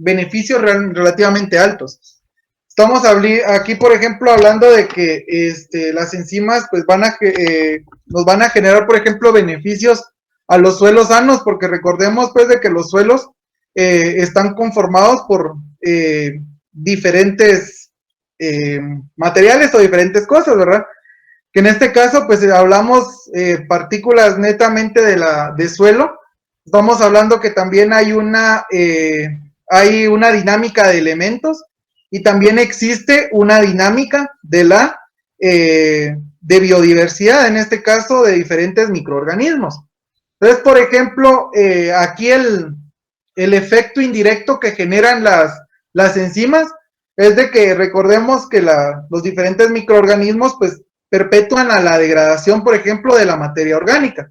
beneficios relativamente altos. Estamos aquí, por ejemplo, hablando de que las enzimas pues nos van a generar, por ejemplo, beneficios a los suelos sanos, porque recordemos pues de que los suelos están conformados por diferentes materiales o diferentes cosas, ¿verdad? Que en este caso pues hablamos partículas netamente de suelo. Estamos hablando que también hay una dinámica de elementos y también existe una dinámica de biodiversidad, en este caso de diferentes microorganismos. Entonces, por ejemplo, aquí el efecto indirecto que generan las enzimas es de que recordemos que los diferentes microorganismos pues perpetúan a la degradación, por ejemplo, de la materia orgánica.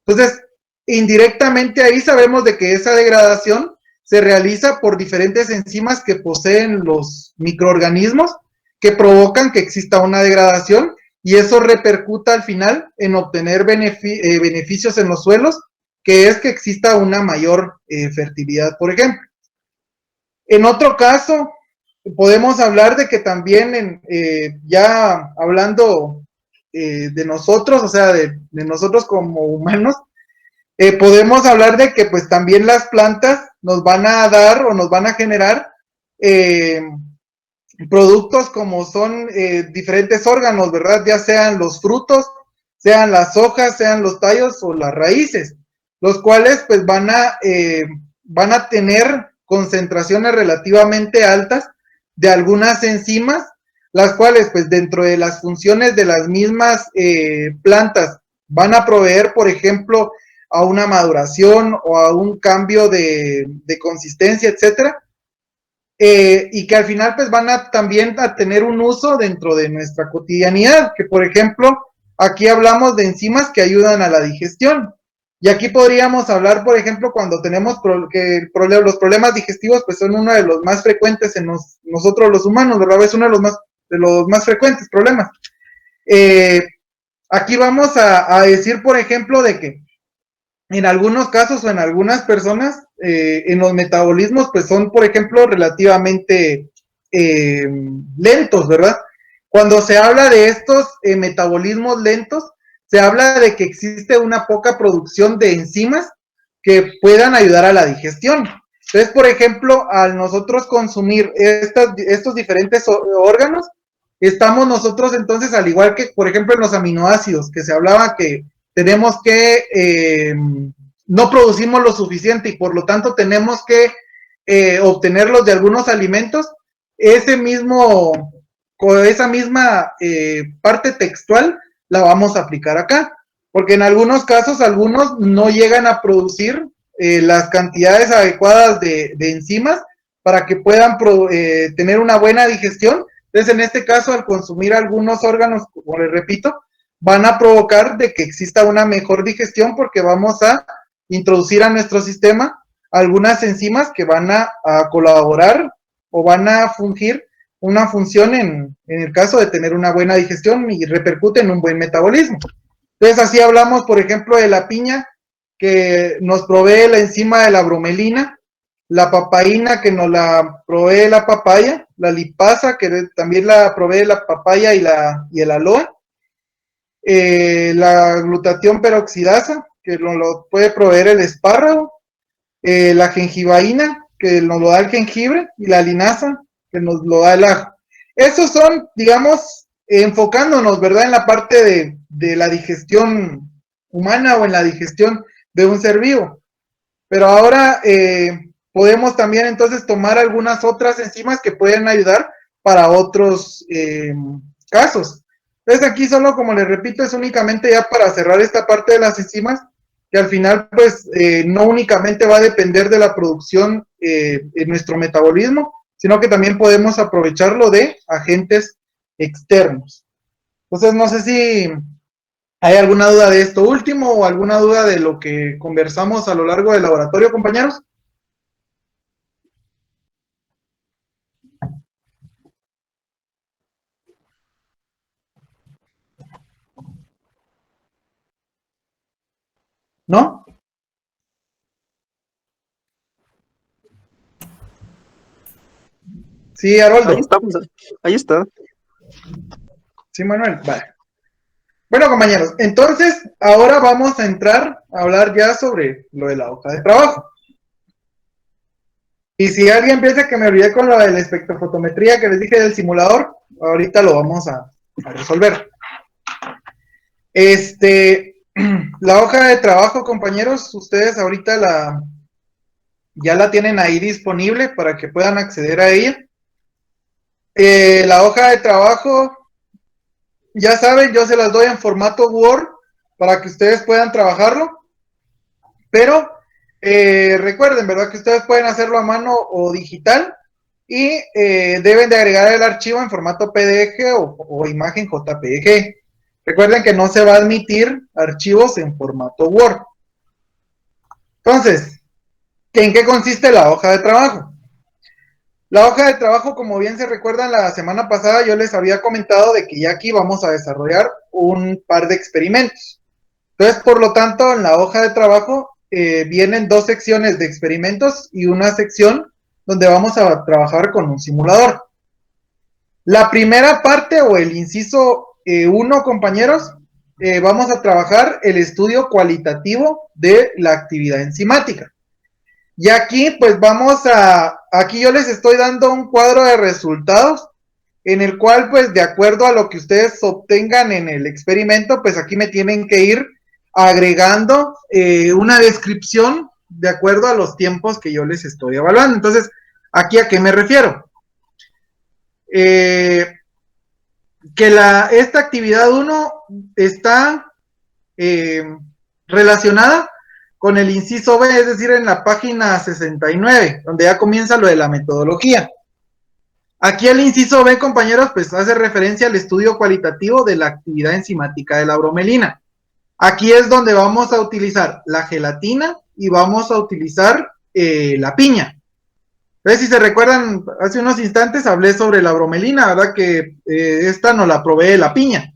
Entonces, indirectamente ahí sabemos de que esa degradación se realiza por diferentes enzimas que poseen los microorganismos que provocan que exista una degradación y eso repercuta al final en obtener beneficios en los suelos, que es que exista una mayor fertilidad, por ejemplo. En otro caso, podemos hablar de que también, ya hablando de nosotros, o sea, de nosotros como humanos, podemos hablar de que pues también las plantas nos van a dar o nos van a generar productos como son diferentes órganos, ¿verdad? Ya sean los frutos, sean las hojas, sean los tallos o las raíces, los cuales pues van a tener concentraciones relativamente altas de algunas enzimas, las cuales pues dentro de las funciones de las mismas plantas van a proveer, por ejemplo, a una maduración o a un cambio de consistencia, etcétera. Y que al final pues van a también a tener un uso dentro de nuestra cotidianidad, que por ejemplo, aquí hablamos de enzimas que ayudan a la digestión. Y aquí podríamos hablar, por ejemplo, cuando tenemos los problemas digestivos, pues son uno de los más frecuentes en nosotros los humanos, ¿verdad? Es uno de los más frecuentes problemas. Aquí vamos a decir, por ejemplo, de que en algunos casos o en algunas personas, en los metabolismos, pues son, por ejemplo, relativamente lentos, ¿verdad? Cuando se habla de estos metabolismos lentos, se habla de que existe una poca producción de enzimas que puedan ayudar a la digestión. Entonces, por ejemplo, al nosotros consumir estos diferentes órganos, estamos nosotros entonces, al igual que, por ejemplo, en los aminoácidos, que se hablaba que tenemos que, no producimos lo suficiente y por lo tanto tenemos que obtenerlos de algunos alimentos, esa misma parte textual la vamos a aplicar acá, porque en algunos casos algunos no llegan a producir las cantidades adecuadas de enzimas para que puedan tener una buena digestión. Entonces, en este caso, al consumir algunos órganos, como les repito, van a provocar de que exista una mejor digestión porque vamos a introducir a nuestro sistema algunas enzimas que van a colaborar o van a fungir una función en el caso de tener una buena digestión y repercute en un buen metabolismo. Entonces, así hablamos, por ejemplo, de la piña, que nos provee la enzima de la bromelina, la papaína, que nos la provee la papaya, la lipasa, que también la provee la papaya y el aloe, la glutatión peroxidasa, que nos lo puede proveer el espárrago, la gengibaína, que nos lo da el jengibre, y la linaza, que nos lo da el ajo. Esos son, digamos, enfocándonos, ¿verdad?, en la parte de la digestión humana o en la digestión de un ser vivo. Pero ahora podemos también entonces tomar algunas otras enzimas que pueden ayudar para otros casos. Entonces aquí solo, como les repito, es únicamente ya para cerrar esta parte de las enzimas, que al final pues no únicamente va a depender de la producción en nuestro metabolismo, sino que también podemos aprovecharlo de agentes externos. Entonces no sé si hay alguna duda de esto último o alguna duda de lo que conversamos a lo largo del laboratorio, compañeros. ¿No? Sí, Ahí Haroldo. está, pues, ahí está. Sí, Manuel. Vale. Bueno, compañeros, entonces ahora vamos a entrar a hablar ya sobre lo de la hoja de trabajo. Y si alguien piensa que me olvidé con lo de la espectrofotometría que les dije del simulador, ahorita lo vamos a resolver. La hoja de trabajo, compañeros, ustedes ahorita ya la tienen ahí disponible para que puedan acceder a ella. La hoja de trabajo, ya saben, yo se las doy en formato Word para que ustedes puedan trabajarlo, pero recuerden, ¿verdad? Que ustedes pueden hacerlo a mano o digital y deben de agregar el archivo en formato PDF o imagen JPG. Recuerden que no se va a admitir archivos en formato Word. Entonces, ¿en qué consiste la hoja de trabajo? La hoja de trabajo, como bien se recuerdan, la semana pasada yo les había comentado de que ya aquí vamos a desarrollar un par de experimentos. Entonces, por lo tanto, en la hoja de trabajo vienen dos secciones de experimentos y una sección donde vamos a trabajar con un simulador. La primera parte o el inciso 1, compañeros, vamos a trabajar el estudio cualitativo de la actividad enzimática. Y aquí, pues aquí yo les estoy dando un cuadro de resultados en el cual, pues, de acuerdo a lo que ustedes obtengan en el experimento, pues aquí me tienen que ir agregando una descripción de acuerdo a los tiempos que yo les estoy evaluando. Entonces, ¿aquí a qué me refiero? Que esta actividad 1 está relacionada con el inciso B, es decir, en la página 69, donde ya comienza lo de la metodología. Aquí el inciso B, compañeros, pues hace referencia al estudio cualitativo de la actividad enzimática de la bromelina. Aquí es donde vamos a utilizar la gelatina y vamos a utilizar la piña. Entonces, si se recuerdan, hace unos instantes hablé sobre la bromelina, ¿verdad? Que esta nos la provee la piña.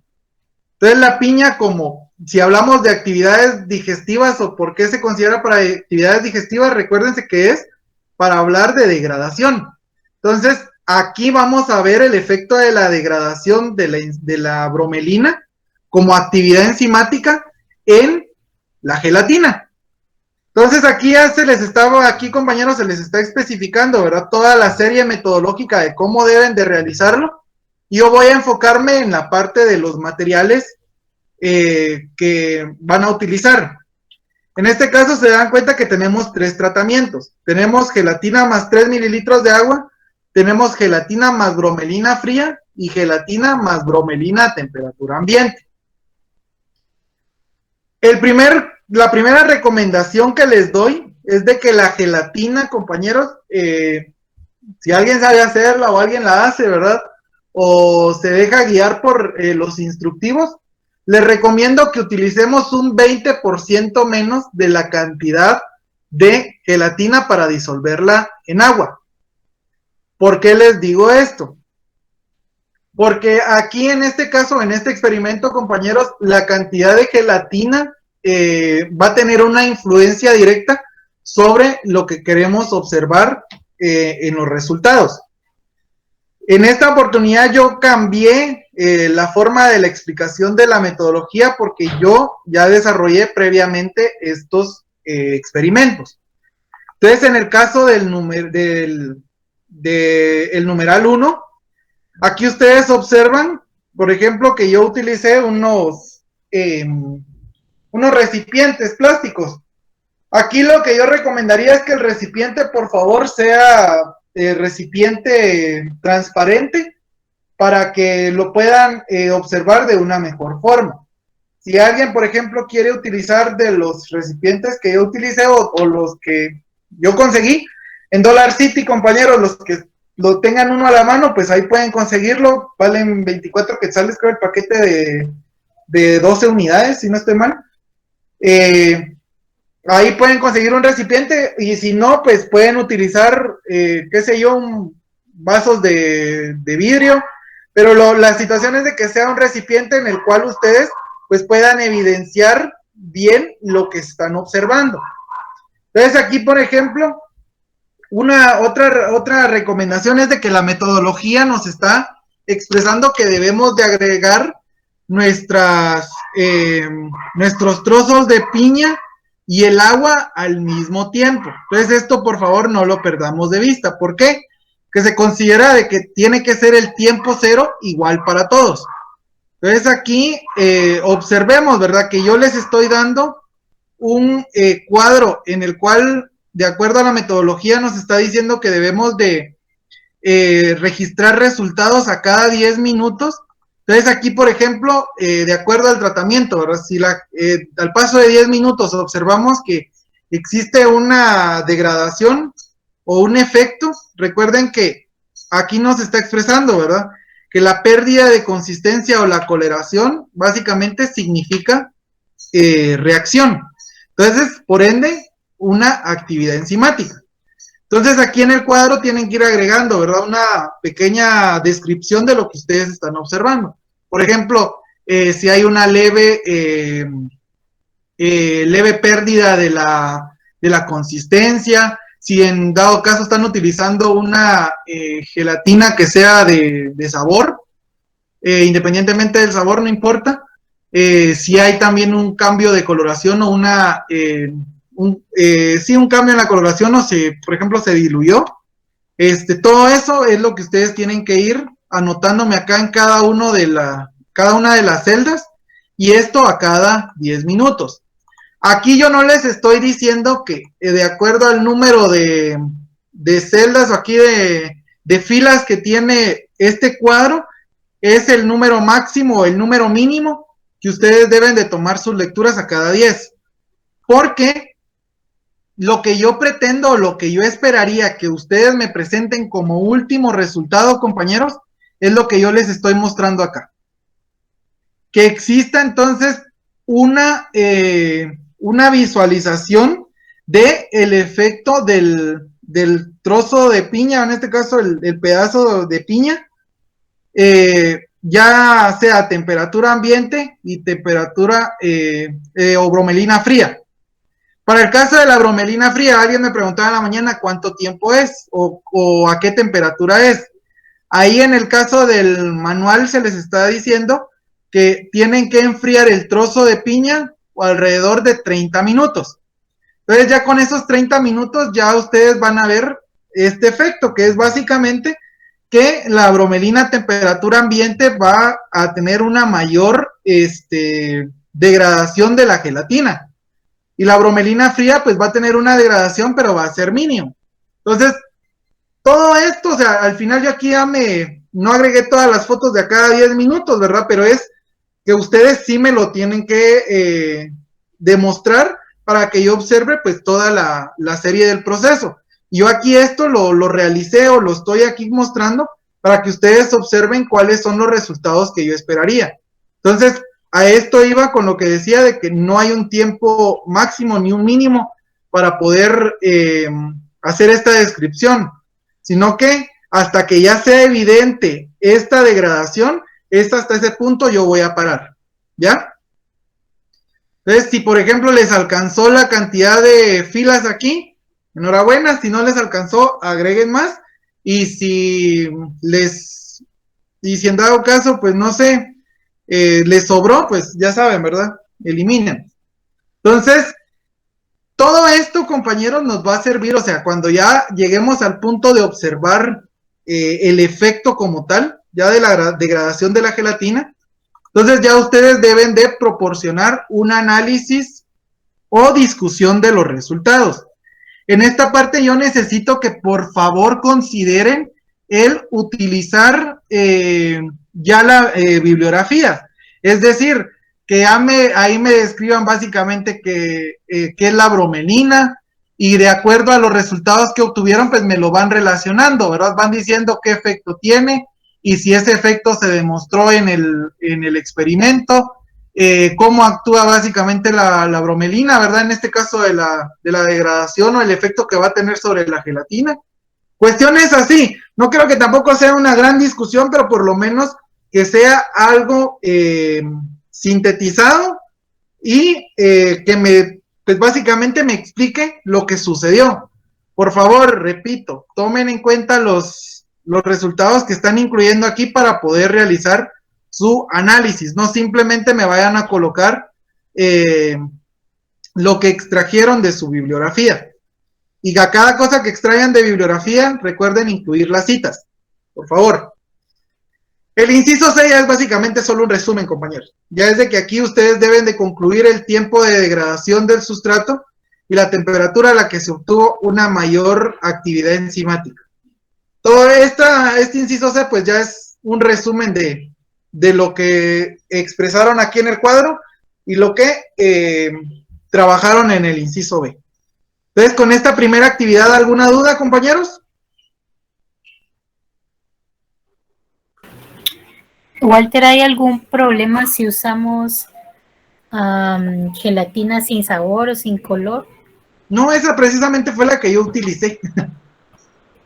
Entonces, la piña, como si hablamos de actividades digestivas o por qué se considera para actividades digestivas, recuérdense que es para hablar de degradación. Entonces, aquí vamos a ver el efecto de la degradación de la bromelina como actividad enzimática en la gelatina. Entonces, aquí ya aquí, compañeros, se les está especificando, ¿verdad? Toda la serie metodológica de cómo deben de realizarlo. Yo voy a enfocarme en la parte de los materiales que van a utilizar. En este caso se dan cuenta que tenemos 3 tratamientos. Tenemos gelatina más 3 mililitros de agua, tenemos gelatina más bromelina fría y gelatina más bromelina a temperatura ambiente. La primera recomendación que les doy es de que la gelatina, compañeros, si alguien sabe hacerla o alguien la hace, ¿verdad? O se deja guiar por los instructivos, les recomiendo que utilicemos un 20% menos de la cantidad de gelatina para disolverla en agua. ¿Por qué les digo esto? Porque aquí en este caso, en este experimento, compañeros, la cantidad de gelatina va a tener una influencia directa sobre lo que queremos observar en los resultados. En esta oportunidad yo cambié la forma de la explicación de la metodología porque yo ya desarrollé previamente estos experimentos. Entonces, en el caso del numeral 1, aquí ustedes observan, por ejemplo, que yo utilicé unos recipientes plásticos. Aquí lo que yo recomendaría es que el recipiente, por favor, sea recipiente transparente para que lo puedan observar de una mejor forma. Si alguien, por ejemplo, quiere utilizar de los recipientes que yo utilicé o los que yo conseguí, en Dollar City, compañeros, los que lo tengan uno a la mano, pues ahí pueden conseguirlo, valen 24 quetzales, creo, el paquete de 12 unidades, si no estoy mal. Ahí pueden conseguir un recipiente y si no, pues pueden utilizar, qué sé yo, vasos de vidrio, pero la situación es de que sea un recipiente en el cual ustedes pues puedan evidenciar bien lo que están observando. Entonces aquí, por ejemplo, Otra recomendación es de que la metodología nos está expresando que debemos de agregar nuestros trozos de piña y el agua al mismo tiempo. Entonces esto por favor no lo perdamos de vista. ¿Por qué? Que se considera de que tiene que ser el tiempo cero igual para todos. Entonces aquí observemos, ¿verdad? Que yo les estoy dando un cuadro en el cual, de acuerdo a la metodología, nos está diciendo que debemos de registrar resultados a cada 10 minutos. Entonces aquí, por ejemplo, de acuerdo al tratamiento, ¿verdad? Si al paso de 10 minutos observamos que existe una degradación o un efecto, recuerden que aquí nos está expresando, ¿verdad? Que la pérdida de consistencia o la coloración básicamente significa reacción. Entonces, por ende, una actividad enzimática. Entonces, aquí en el cuadro tienen que ir agregando, ¿verdad? Una pequeña descripción de lo que ustedes están observando. Por ejemplo, si hay una leve pérdida de la consistencia, si en dado caso están utilizando una gelatina que sea de sabor, independientemente del sabor, no importa. Si hay también un cambio de coloración o un cambio en la coloración o por ejemplo, se diluyó. Todo eso es lo que ustedes tienen que ir anotándome acá en cada una de las celdas, y esto a cada 10 minutos. Aquí yo no les estoy diciendo que de acuerdo al número de celdas o aquí de filas que tiene este cuadro, es el número máximo o el número mínimo que ustedes deben de tomar sus lecturas a cada 10. Porque lo que yo pretendo, lo que yo esperaría que ustedes me presenten como último resultado, compañeros, es lo que yo les estoy mostrando acá. Que exista entonces una visualización del efecto del trozo de piña, en este caso el pedazo de piña, ya sea temperatura ambiente y temperatura o bromelina fría. Para el caso de la bromelina fría, alguien me preguntaba en la mañana cuánto tiempo es o a qué temperatura es. Ahí en el caso del manual se les está diciendo que tienen que enfriar el trozo de piña alrededor de 30 minutos. Entonces ya con esos 30 minutos ya ustedes van a ver este efecto, que es básicamente que la bromelina a temperatura ambiente va a tener una mayor degradación de la gelatina. Y la bromelina fría pues va a tener una degradación, pero va a ser mínimo. Entonces, todo esto, o sea, al final yo aquí no agregué todas las fotos de a cada 10 minutos, ¿verdad? Pero es que ustedes sí me lo tienen que demostrar para que yo observe pues toda la serie del proceso. Yo aquí esto lo realicé o lo estoy aquí mostrando para que ustedes observen cuáles son los resultados que yo esperaría. Entonces, a esto iba con lo que decía de que no hay un tiempo máximo ni un mínimo para poder hacer esta descripción, sino que hasta que ya sea evidente esta degradación, hasta ese punto yo voy a parar, ¿ya? Entonces, si por ejemplo les alcanzó la cantidad de filas aquí, enhorabuena. Si no les alcanzó, agreguen más. Y si en dado caso, pues no sé, les sobró, pues ya saben, ¿verdad? Eliminen. Entonces, todo esto, compañeros, nos va a servir, o sea, cuando ya lleguemos al punto de observar el efecto como tal, ya de la degradación de la gelatina, entonces ya ustedes deben de proporcionar un análisis o discusión de los resultados. En esta parte yo necesito que por favor consideren el utilizar ya la bibliografía. Es decir, que ahí me describan básicamente qué es la bromelina, y de acuerdo a los resultados que obtuvieron, pues me lo van relacionando, ¿verdad? Van diciendo qué efecto tiene y si ese efecto se demostró en el experimento, cómo actúa básicamente la bromelina, ¿verdad? En este caso de la degradación o el efecto que va a tener sobre la gelatina. Cuestiones así. No creo que tampoco sea una gran discusión, pero por lo menos que sea algo sintetizado y que pues básicamente me explique lo que sucedió. por favor, repito, tomen en cuenta los resultados que están incluyendo aquí para poder realizar su análisis. No simplemente me vayan a colocar lo que extrajeron de su bibliografía. Y a cada cosa que extraigan de bibliografía, recuerden incluir las citas, por favor. El inciso 6 es básicamente solo un resumen, compañeros. Ya es de que aquí ustedes deben de concluir el tiempo de degradación del sustrato y la temperatura a la que se obtuvo una mayor actividad enzimática. Todo este inciso C pues ya es un resumen de lo que expresaron aquí en el cuadro y lo que trabajaron en el inciso B. Entonces, con esta primera actividad, ¿alguna duda, compañeros? Walter, ¿hay algún problema si usamos gelatina sin sabor o sin color? No, esa precisamente fue la que yo utilicé.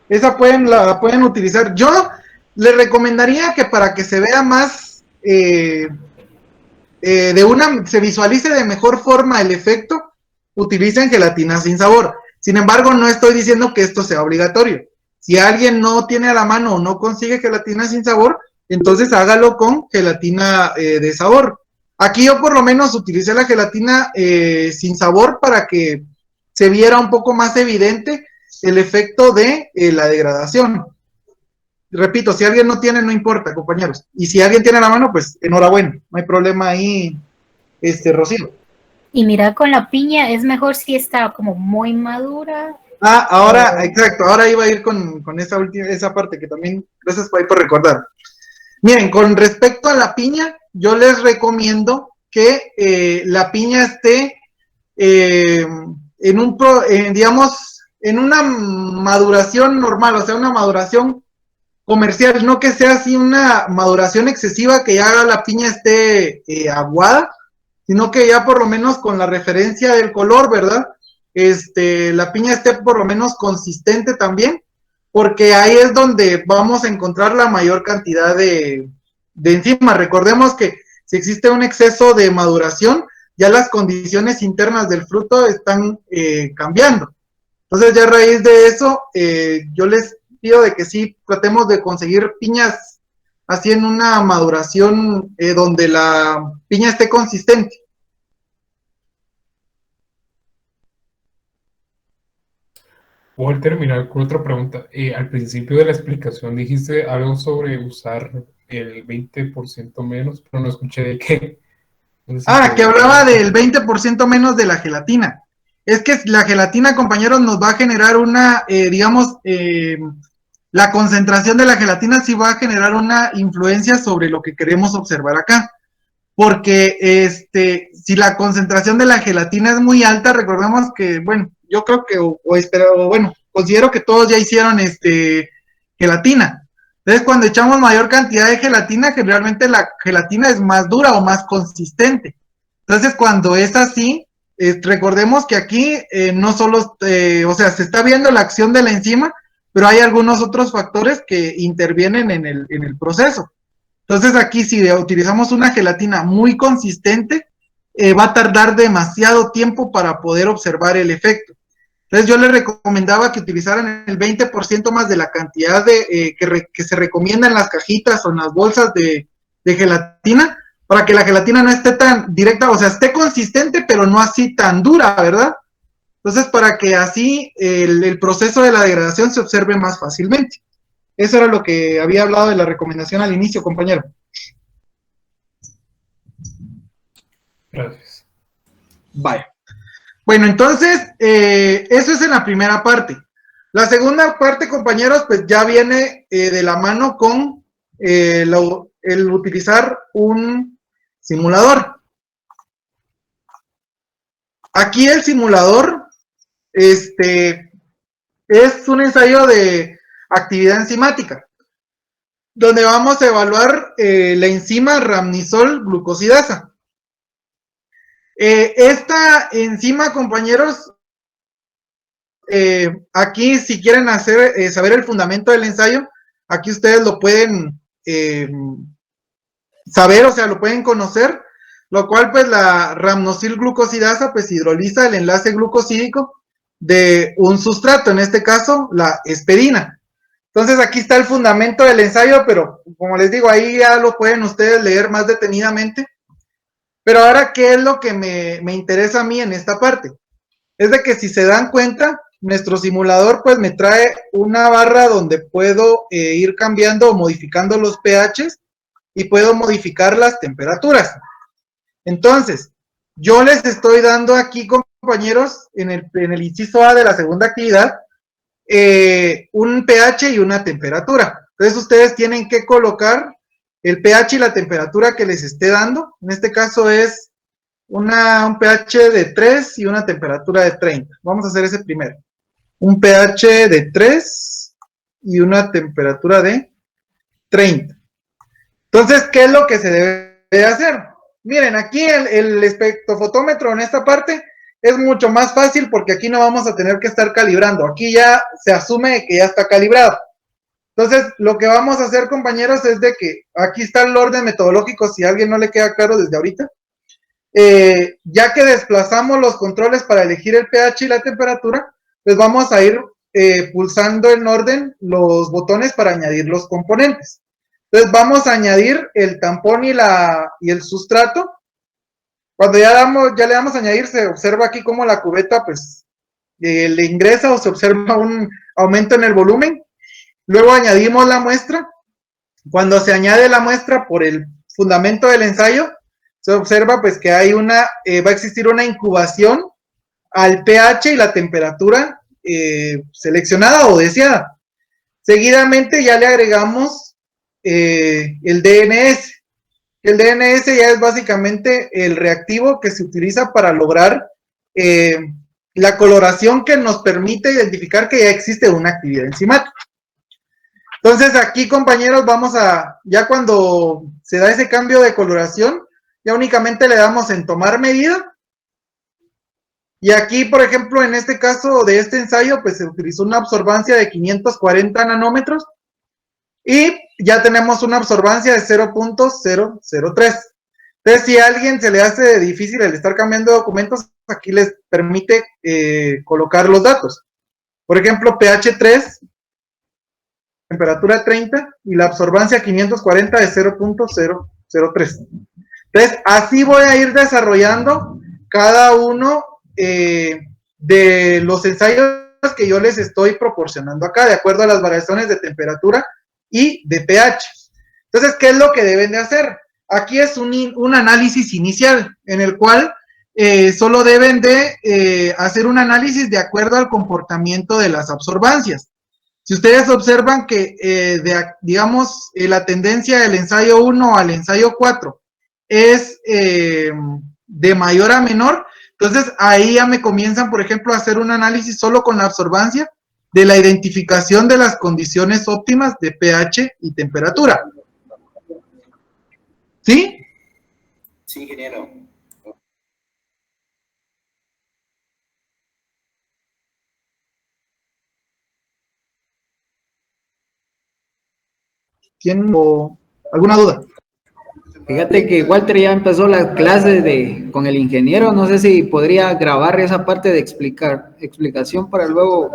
Esa la pueden utilizar. Yo les recomendaría que para que se vea más, se visualice de mejor forma el efecto, utilicen gelatina sin sabor. Sin embargo, no estoy diciendo que esto sea obligatorio. Si alguien no tiene a la mano o no consigue gelatina sin sabor, entonces hágalo con gelatina de sabor. Aquí yo por lo menos utilicé la gelatina sin sabor para que se viera un poco más evidente el efecto de la degradación. Repito, si alguien no tiene, no importa, compañeros. Y si alguien tiene a la mano, pues enhorabuena. No hay problema ahí, Rocío. Y mira, con la piña es mejor si está como muy madura. Ahora, exacto, ahora iba a ir con esa parte que también, gracias por recordar. Miren, con respecto a la piña, yo les recomiendo que la piña esté digamos, en una maduración normal, o sea, una maduración comercial, no que sea así una maduración excesiva que ya haga la piña esté aguada, sino que ya por lo menos con la referencia del color, ¿verdad? La piña esté por lo menos consistente también, porque ahí es donde vamos a encontrar la mayor cantidad de enzimas. Recordemos que si existe un exceso de maduración, ya las condiciones internas del fruto están cambiando. Entonces ya a raíz de eso, yo les pido de que sí tratemos de conseguir piñas así en una maduración donde la piña esté consistente. Voy a terminar con otra pregunta. Al principio de la explicación dijiste algo sobre usar el 20% menos, pero no escuché de qué. No sé si Que hablaba del 20% menos de la gelatina. Es que la gelatina, compañeros, nos va a generar una, digamos, la concentración de la gelatina sí va a generar una influencia sobre lo que queremos observar acá. Porque si la concentración de la gelatina es muy alta, recordemos que, bueno, yo creo que, bueno, considero que todos ya hicieron gelatina. Entonces, cuando echamos mayor cantidad de gelatina, generalmente la gelatina es más dura o más consistente. Entonces, cuando es así, recordemos que aquí no solo, o sea, se está viendo la acción de la enzima, pero hay algunos otros factores que intervienen en el proceso. Entonces, aquí si utilizamos una gelatina muy consistente, va a tardar demasiado tiempo para poder observar el efecto. Entonces yo les recomendaba que utilizaran el 20% más de la cantidad que se recomienda en las cajitas o en las bolsas de gelatina, para que la gelatina no esté tan directa, o sea, esté consistente, pero no así tan dura, ¿verdad? Entonces, para que así el proceso de la degradación se observe más fácilmente. Eso era lo que había hablado de la recomendación al inicio, compañero. Gracias. Vaya. Bueno, entonces, eso es en la primera parte. La segunda parte, compañeros, pues ya viene de la mano con el utilizar un simulador. Aquí el simulador es un ensayo de actividad enzimática, donde vamos a evaluar la enzima rhamnisol glucosidasa. Esta enzima, compañeros, aquí si quieren saber el fundamento del ensayo, aquí ustedes lo pueden saber, o sea, lo pueden conocer, lo cual pues la rhamnosil glucosidasa pues hidroliza el enlace glucosídico de un sustrato, en este caso la espedina. Entonces aquí está el fundamento del ensayo, pero como les digo, ahí ya lo pueden ustedes leer más detenidamente. Pero ahora, ¿qué es lo que me interesa a mí en esta parte? Es de que si se dan cuenta, nuestro simulador pues me trae una barra donde puedo ir cambiando o modificando los pHs y puedo modificar las temperaturas. Entonces, yo les estoy dando aquí, compañeros, en el inciso A de la segunda actividad, un pH y una temperatura. Entonces, ustedes tienen que colocar el pH y la temperatura que les esté dando. En este caso es un pH de 3 y una temperatura de 30. Vamos a hacer ese primero. Un pH de 3 y una temperatura de 30. Entonces, ¿qué es lo que se debe hacer? Miren, aquí el espectrofotómetro en esta parte es mucho más fácil porque aquí no vamos a tener que estar calibrando. Aquí ya se asume que ya está calibrado. Entonces, lo que vamos a hacer, compañeros, es de que aquí está el orden metodológico, si a alguien no le queda claro desde ahorita. Ya que desplazamos los controles para elegir el pH y la temperatura, pues vamos a ir pulsando en orden los botones para añadir los componentes. Entonces vamos a añadir el tampón y el sustrato. Cuando ya le damos a añadir, se observa aquí como la cubeta pues le ingresa o se observa un aumento en el volumen. Luego añadimos la muestra. Cuando se añade la muestra por el fundamento del ensayo, se observa pues que hay va a existir una incubación al pH y la temperatura seleccionada o deseada. Seguidamente ya le agregamos el DNS. El DNS ya es básicamente el reactivo que se utiliza para lograr la coloración que nos permite identificar que ya existe una actividad enzimática. Entonces aquí, compañeros, ya cuando se da ese cambio de coloración, ya únicamente le damos en tomar medida. Y aquí, por ejemplo, en este caso de este ensayo, pues se utilizó una absorbancia de 540 nanómetros y ya tenemos una absorbancia de 0.003. Entonces, si a alguien se le hace difícil el estar cambiando documentos, aquí les permite colocar los datos. Por ejemplo, pH 3, temperatura 30 y la absorbancia 540 de 0.003. Entonces, así voy a ir desarrollando cada uno de los ensayos que yo les estoy proporcionando acá, de acuerdo a las variaciones de temperatura y de pH. Entonces, ¿qué es lo que deben de hacer? Aquí es un análisis inicial, en el cual solo deben de hacer un análisis de acuerdo al comportamiento de las absorbancias. Si ustedes observan que, digamos, la tendencia del ensayo 1 al ensayo 4 es de mayor a menor, entonces ahí ya me comienzan, por ejemplo, a hacer un análisis solo con la absorbancia de la identificación de las condiciones óptimas de pH y temperatura. ¿Sí? Sí, ingeniero. ¿Tienen alguna duda? Fíjate que Walter ya empezó las clases con el ingeniero, no sé si podría grabar esa parte de explicación para luego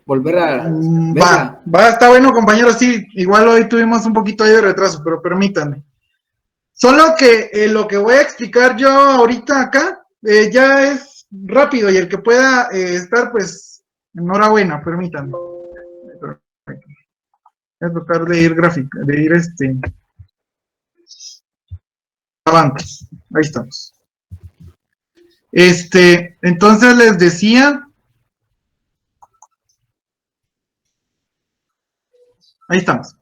volver a verla. Está bueno, compañeros, sí, igual hoy tuvimos un poquito ahí de retraso, pero permítanme. Solo que lo que voy a explicar yo ahorita acá ya es rápido y el que pueda estar, pues, enhorabuena, permítanme. Voy a tratar de ir avantes. Ahí estamos. Entonces les decía. Ahí estamos.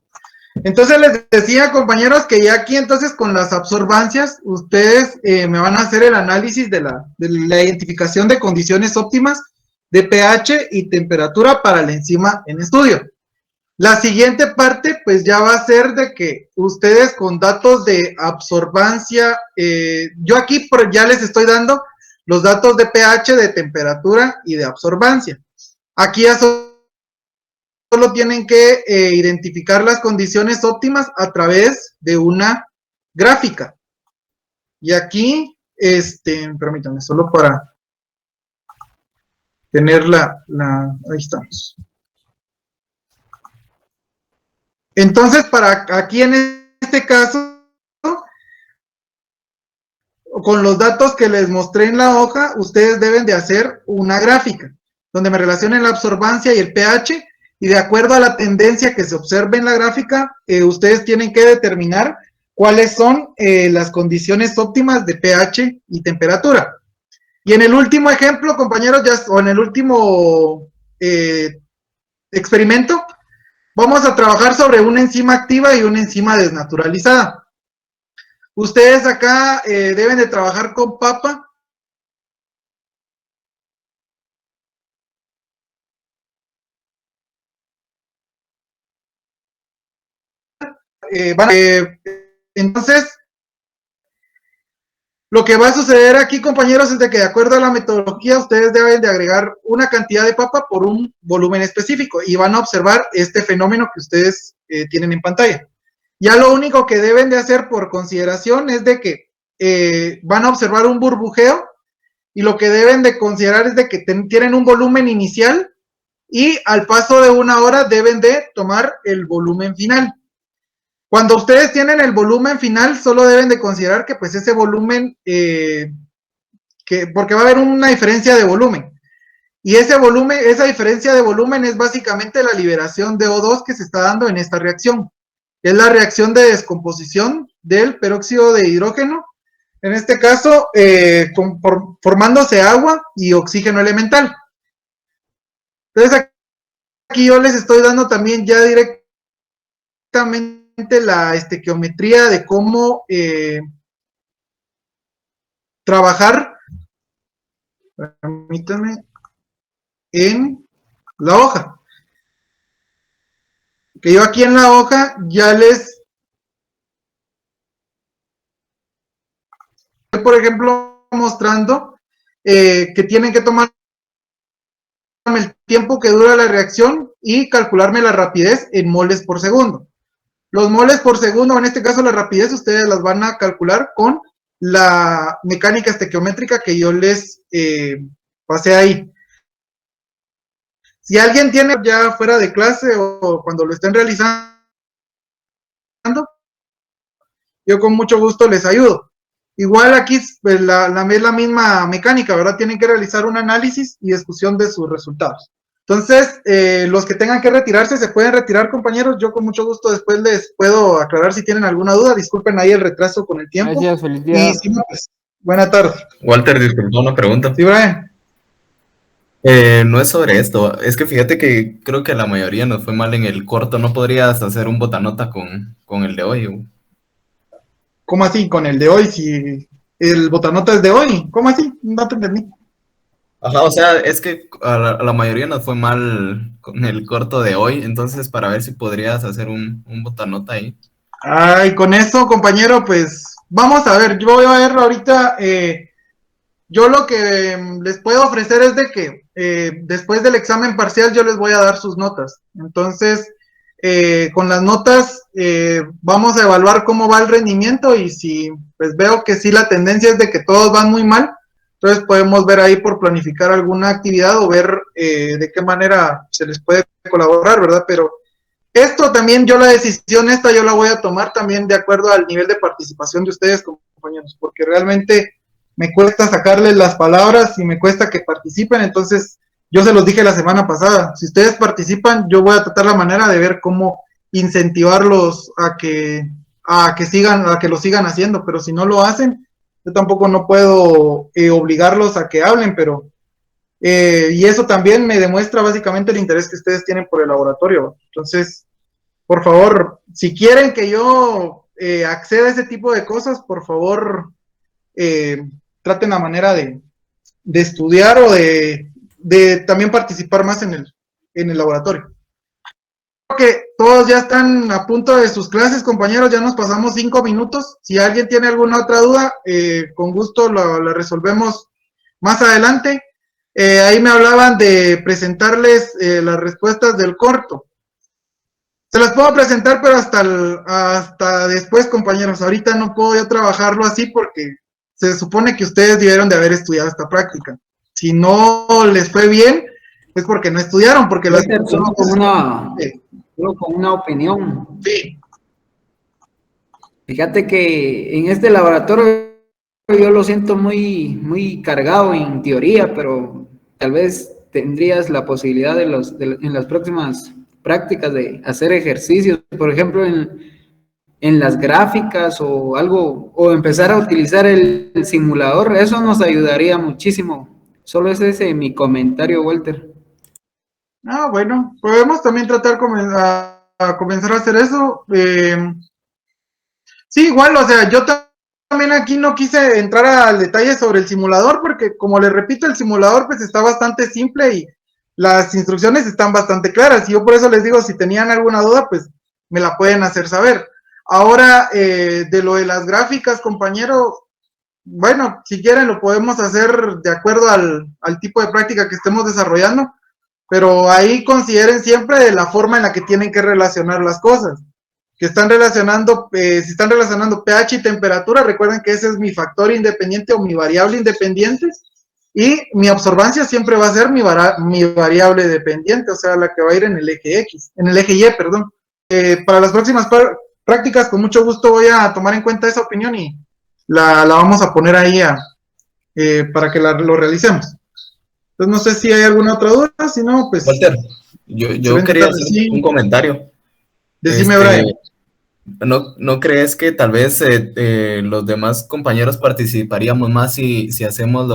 Entonces les decía, compañeros, que ya aquí entonces con las absorbancias, ustedes me van a hacer el análisis de la identificación de condiciones óptimas de pH y temperatura para la enzima en estudio. La siguiente parte, pues ya va a ser de que ustedes con datos de absorbancia, yo aquí ya les estoy dando los datos de pH, de temperatura y de absorbancia. Aquí ya solo tienen que identificar las condiciones óptimas a través de una gráfica. Y aquí, permítanme, solo para tener ahí estamos. Entonces, para aquí en este caso, con los datos que les mostré en la hoja, ustedes deben de hacer una gráfica, donde me relacionen la absorbancia y el pH, y de acuerdo a la tendencia que se observe en la gráfica, ustedes tienen que determinar cuáles son las condiciones óptimas de pH y temperatura. Y en el último ejemplo, compañeros, o en el último experimento, vamos a trabajar sobre una enzima activa y una enzima desnaturalizada. Ustedes acá deben de trabajar con papa. Entonces, lo que va a suceder aquí, compañeros, es de que de acuerdo a la metodología, ustedes deben de agregar una cantidad de papa por un volumen específico y van a observar este fenómeno que ustedes tienen en pantalla. Ya lo único que deben de hacer por consideración es de que van a observar un burbujeo y lo que deben de considerar es de que tienen un volumen inicial y al paso de una hora deben de tomar el volumen final. Cuando ustedes tienen el volumen final, solo deben de considerar que pues ese volumen, porque va a haber una diferencia de volumen. Y ese volumen, esa diferencia de volumen es básicamente la liberación de O2 que se está dando en esta reacción. Es la reacción de descomposición del peróxido de hidrógeno, en este caso formándose agua y oxígeno elemental. Entonces aquí yo les estoy dando también ya directamente la estequiometría de cómo trabajar, permítanme, en la hoja. Que yo aquí en la hoja ya les, por ejemplo, mostrando que tienen que tomar el tiempo que dura la reacción y calcularme la rapidez en moles por segundo. Los moles por segundo, en este caso la rapidez, ustedes las van a calcular con la mecánica estequiométrica que yo les pasé ahí. Si alguien tiene ya fuera de clase o cuando lo estén realizando, yo con mucho gusto les ayudo. Igual aquí pues, es la misma mecánica, ¿verdad? Tienen que realizar un análisis y discusión de sus resultados. Entonces, los que tengan que retirarse, se pueden retirar, compañeros. Yo con mucho gusto después les puedo aclarar si tienen alguna duda. Disculpen ahí el retraso con el tiempo. Gracias, feliz día. Y si no, pues, buena tarde. Walter, disculpa una pregunta. Sí, Brian. No es sobre esto, es que fíjate que creo que la mayoría nos fue mal en el corto. ¿No podrías hacer un botanota con el de hoy? ¿Cómo así? Con el de hoy, si el botanota es de hoy. ¿Cómo así? No te entendí. Ajá, o sea, es que a la mayoría nos fue mal con el corto de hoy, entonces para ver si podrías hacer un botanota ahí. Ay, con eso, compañero, pues vamos a ver. Yo voy a ver ahorita. Yo lo que les puedo ofrecer es de que después del examen parcial yo les voy a dar sus notas. Entonces, con las notas vamos a evaluar cómo va el rendimiento y si pues veo que sí la tendencia es de que todos van muy mal, entonces podemos ver ahí por planificar alguna actividad o ver de qué manera se les puede colaborar, ¿verdad? Pero esto también yo la decisión esta yo la voy a tomar también de acuerdo al nivel de participación de ustedes, compañeros, porque realmente me cuesta sacarles las palabras y me cuesta que participen, entonces yo se los dije la semana pasada, si ustedes participan, yo voy a tratar la manera de ver cómo incentivarlos a que lo sigan haciendo, pero si no lo hacen, yo tampoco no puedo obligarlos a que hablen, pero y eso también me demuestra básicamente el interés que ustedes tienen por el laboratorio. Entonces, por favor, si quieren que yo acceda a ese tipo de cosas, por favor, traten la manera de estudiar o de también participar más en el laboratorio. Creo que todos ya están a punto de sus clases, compañeros, ya nos pasamos 5 minutos. Si alguien tiene alguna otra duda, con gusto la resolvemos más adelante. Ahí me hablaban de presentarles las respuestas del corto. Se las puedo presentar, pero hasta después, compañeros. Ahorita no puedo yo trabajarlo así porque se supone que ustedes debieron de haber estudiado esta práctica. si no les fue bien, es porque no estudiaron, porque las... Solo con una opinión. Sí. Fíjate que en este laboratorio yo lo siento muy cargado en teoría, pero tal vez tendrías la posibilidad en las próximas prácticas de hacer ejercicios, por ejemplo, en las gráficas o algo, o empezar a utilizar el simulador. Eso nos ayudaría muchísimo. Solo es ese mi comentario, Walter. Bueno, podemos también tratar a comenzar a hacer eso. Sí, igual, o sea, yo también aquí no quise entrar al detalle sobre el simulador, porque como les repito, el simulador pues está bastante simple y las instrucciones están bastante claras. Y yo por eso les digo, si tenían alguna duda, pues me la pueden hacer saber. Ahora, de lo de las gráficas, compañero, bueno, si quieren lo podemos hacer de acuerdo al tipo de práctica que estemos desarrollando, pero ahí consideren siempre de la forma en la que tienen que relacionar las cosas. Que están relacionando, si están relacionando pH y temperatura, recuerden que ese es mi factor independiente o mi variable independiente, y mi absorbancia siempre va a ser mi variable dependiente, o sea, la que va a ir en el eje X, en el eje Y, perdón. Para las próximas prácticas, con mucho gusto voy a tomar en cuenta esa opinión y la vamos a poner ahí para que lo realicemos. Entonces, no sé si hay alguna otra duda, si no, pues... Walter, yo quería hacer un comentario. Decime, Brian. ¿No crees que tal vez los demás compañeros participaríamos más si hacemos